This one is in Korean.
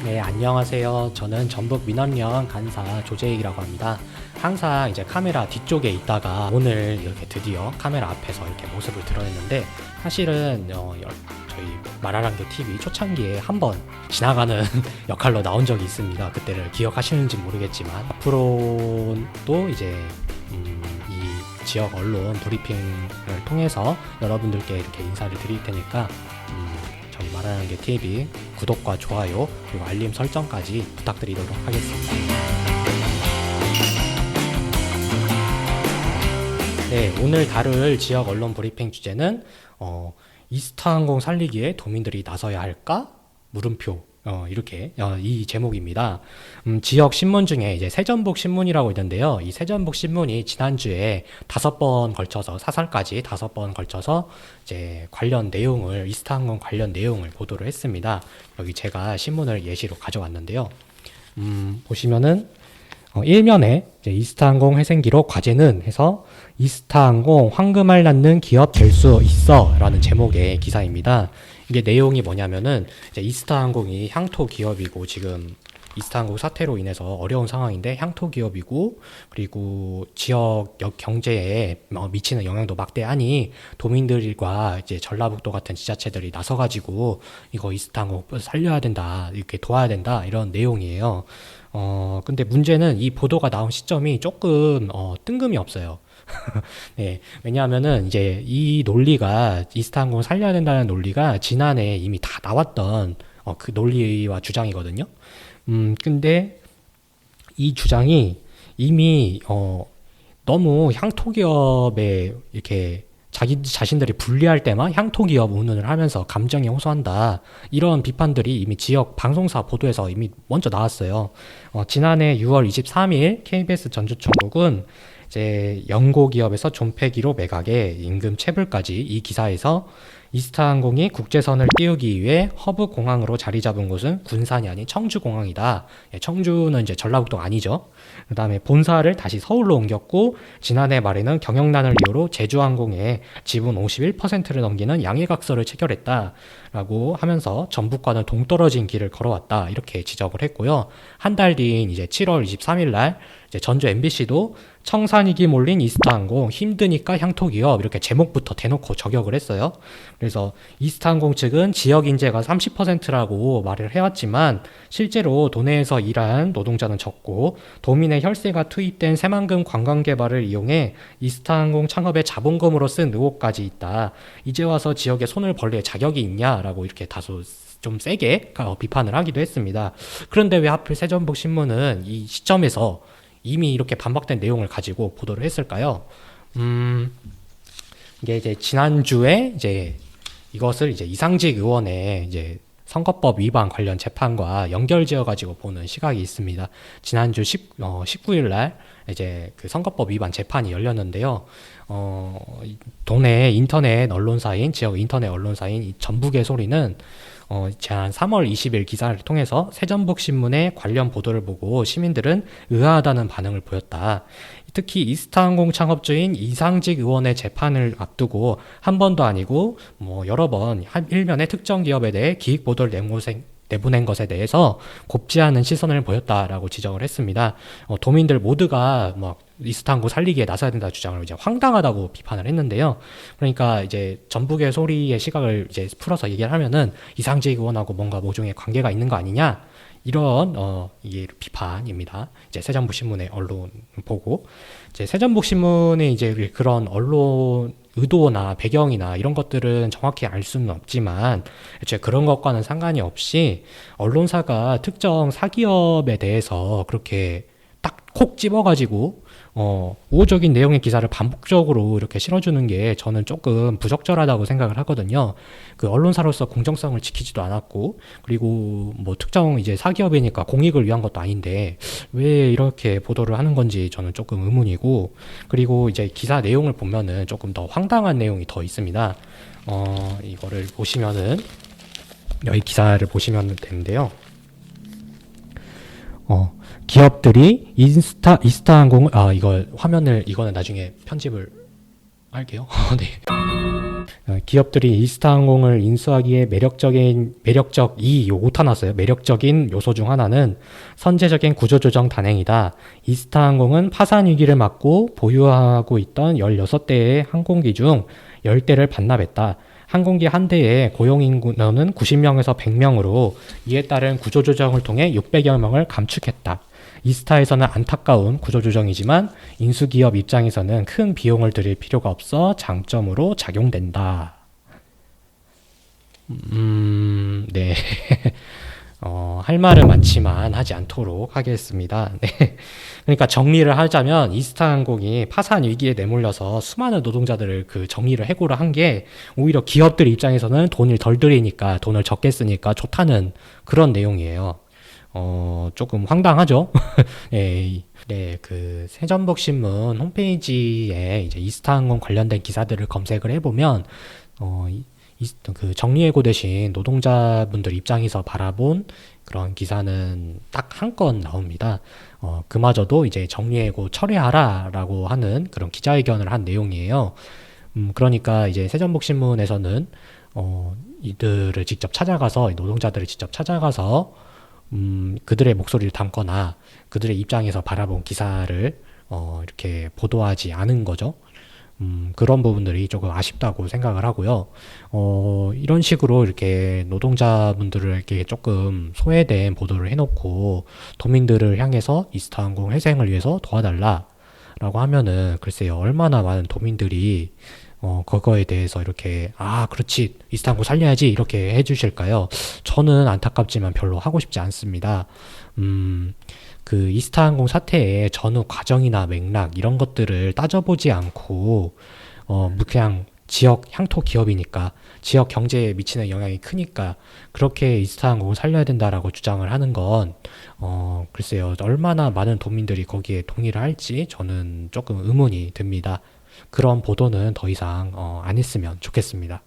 네, 안녕하세요. 저는 전북 민원령 간사 조재익이라고 합니다. 항상 이제 카메라 뒤쪽에 있다가 오늘 이렇게 드디어 카메라 앞에서 이렇게 모습을 드러냈는데, 사실은 저희 말하란게 TV 초창기에 한번 지나가는 역할로 나온 적이 있습니다. 그때를 기억하시는지 모르겠지만, 앞으로도 이제 이 지역 언론 브리핑을 통해서 여러분들께 이렇게 인사를 드릴 테니까 저희 말하란게 TV 구독과 좋아요 그리고 알림 설정까지 부탁드리도록 하겠습니다. 네, 오늘 다룰 지역 언론 브리핑 주제는 이스타항공 살리기에 도민들이 나서야 할까? 물음표. 이렇게 이 제목입니다. 지역 신문 중에 이제 세전북 신문이라고 있는데요. 이 세전북 신문이 지난주에 5번 걸쳐서 사설까지 5번 걸쳐서 이제 관련 내용을 이스타항공 관련 내용을 보도를 했습니다. 여기 제가 신문을 예시로 가져왔는데요. 보시면은 일면에 이제 이스타항공 회생기록 과제는 해서 이스타항공 황금알 낳는 기업 될 수 있어 라는 제목의 기사입니다. 이게 내용이 뭐냐면은 이제 이스타항공이 향토 기업이고 지금 이스타항공 사태로 인해서 어려운 상황인데 향토 기업이고 그리고 지역 경제에 미치는 영향도 막대하니 도민들과 이제 전라북도 같은 지자체들이 나서가지고 이거 이스타항공 살려야 된다, 이렇게 도와야 된다, 이런 내용이에요. 근데 문제는 이 보도가 나온 시점이 조금 뜬금이 없어요. 네, 왜냐하면은 이제 이 논리가 이스타항공 살려야 된다는 논리가 지난해 이미 다 나왔던 그 논리와 주장이거든요. 근데 이 주장이 이미 너무 향토기업에 이렇게 자기 자신들이 불리할 때만 향토기업 운운을 하면서 감정에 호소한다, 이런 비판들이 이미 지역 방송사 보도에서 이미 먼저 나왔어요. 지난해 6월 23일 KBS 전주총국은 이제 연고기업에서 존폐기로 매각에 임금 체불까지 이 기사에서 이스타항공이 국제선을 띄우기 위해 허브 공항으로 자리 잡은 곳은 군산이 아닌 청주공항이다. 청주는 이제 전라북도 아니죠. 그 다음에 본사를 다시 서울로 옮겼고 지난해 말에는 경영난을 이유로 제주항공에 지분 51%를 넘기는 양해각서를 체결했다 라고 하면서 전북과는 동떨어진 길을 걸어왔다, 이렇게 지적을 했고요. 한 달 뒤인 이제 7월 23일 날 이제 전주 MBC도 청산이기 몰린 이스타항공 힘드니까 향토기업, 이렇게 제목부터 대놓고 저격을 했어요. 그래서 이스타항공 측은 지역 인재가 30%라고 말을 해왔지만 실제로 도내에서 일한 노동자는 적고 도민의 혈세가 투입된 새만금 관광개발을 이용해 이스타항공 창업에 자본금으로 쓴 의혹까지 있다. 이제 와서 지역에 손을 벌릴 자격이 있냐라고 이렇게 다소 좀 세게 비판을 하기도 했습니다. 그런데 왜 하필 세전북 신문은 이 시점에서 이미 이렇게 반박된 내용을 가지고 보도를 했을까요? 이게 이제 지난주에 이제 이것을 이제 이상직 의원의 이제 선거법 위반 관련 재판과 연결지어 가지고 보는 시각이 있습니다. 지난주 19일 날 이제 그 선거법 위반 재판이 열렸는데요. 동네 인터넷 언론사인, 지역 인터넷 언론사인 이 전북의 소리는 지난 3월 20일 기사를 통해서 세전북 신문의 관련 보도를 보고 시민들은 의아하다는 반응을 보였다. 특히 이스타항공 창업주인 이상직 의원의 재판을 앞두고 한 번도 아니고 여러 번 일면의 특정 기업에 대해 기획 보도를 내보낸 것에 대해서 곱지 않은 시선을 보였다라고 지적을 했습니다. 도민들 모두가 이스타항공 살리기에 나서야 된다 주장을 이제 황당하다고 비판을 했는데요. 그러니까 이제 전북의 소리의 시각을 이제 풀어서 얘기를 하면은 이상직 의원하고 뭔가 모종의 관계가 있는 거 아니냐, 이런 이게 비판입니다. 이제 세전북 신문의 언론 보고 이제 세전북 신문의 이제 그런 언론 의도나 배경이나 이런 것들은 정확히 알 수는 없지만 애초에 그런 것과는 상관이 없이 언론사가 특정 사기업에 대해서 그렇게 딱 콕 집어가지고 우호적인 내용의 기사를 반복적으로 이렇게 실어주는 게 저는 조금 부적절하다고 생각을 하거든요. 그 언론사로서 공정성을 지키지도 않았고, 그리고 특정 이제 사기업이니까 공익을 위한 것도 아닌데 왜 이렇게 보도를 하는 건지 저는 조금 의문이고, 그리고 이제 기사 내용을 보면은 조금 더 황당한 내용이 더 있습니다. 이거를 보시면은 여기 기사를 보시면 되는데요. 기업들이 이스타항공, 이걸 화면을, 이거는 나중에 편집을 할게요. 네. 기업들이 이스타항공을 인수하기에 매력적이 오타 났어요. 매력적인 요소 중 하나는 선제적인 구조조정 단행이다. 이스타항공은 파산 위기를 맞고 보유하고 있던 16대의 항공기 중 10대를 반납했다. 항공기 한 대의 고용인구는 90명에서 100명으로 이에 따른 구조조정을 통해 600여 명을 감축했다. 이스타에서는 안타까운 구조조정이지만 인수기업 입장에서는 큰 비용을 들일 필요가 없어 장점으로 작용된다. 네. 할 말은 많지만 하지 않도록 하겠습니다. 네. 그러니까 정리를 하자면 이스타항공이 파산 위기에 내몰려서 수많은 노동자들을 그 정리를 해고를 한 게 오히려 기업들 입장에서는 돈을 덜 들이니까 돈을 적게 쓰니까 좋다는 그런 내용이에요. 조금 황당하죠? 네, 네, 그 세전복신문 홈페이지에 이제 이스타항공 관련된 기사들을 검색을 해보면 그 정리해고 대신 노동자분들 입장에서 바라본 그런 기사는 딱 한 건 나옵니다. 그마저도 이제 정리해고 철회하라라고 하는 그런 기자회견을 한 내용이에요. 그러니까 이제 세전복신문에서는 이들을 직접 찾아가서 노동자들을 직접 찾아가서 그들의 목소리를 담거나 그들의 입장에서 바라본 기사를 이렇게 보도하지 않은 거죠. 그런 부분들이 조금 아쉽다고 생각을 하고요. 이런 식으로 이렇게 노동자분들을 이렇게 조금 소외된 보도를 해놓고 도민들을 향해서 이스타항공 회생을 위해서 도와달라라고 하면은 글쎄요, 얼마나 많은 도민들이 그거에 대해서 이렇게, 아, 그렇지, 이스타항공 살려야지, 이렇게 해주실까요? 저는 안타깝지만 별로 하고 싶지 않습니다. 그 이스타항공 사태의 전후 과정이나 맥락, 이런 것들을 따져보지 않고, 그냥 지역 향토 기업이니까, 지역 경제에 미치는 영향이 크니까, 그렇게 이스타항공을 살려야 된다라고 주장을 하는 건, 글쎄요, 얼마나 많은 도민들이 거기에 동의를 할지 저는 조금 의문이 듭니다. 그런 보도는 더 이상 안 했으면 좋겠습니다.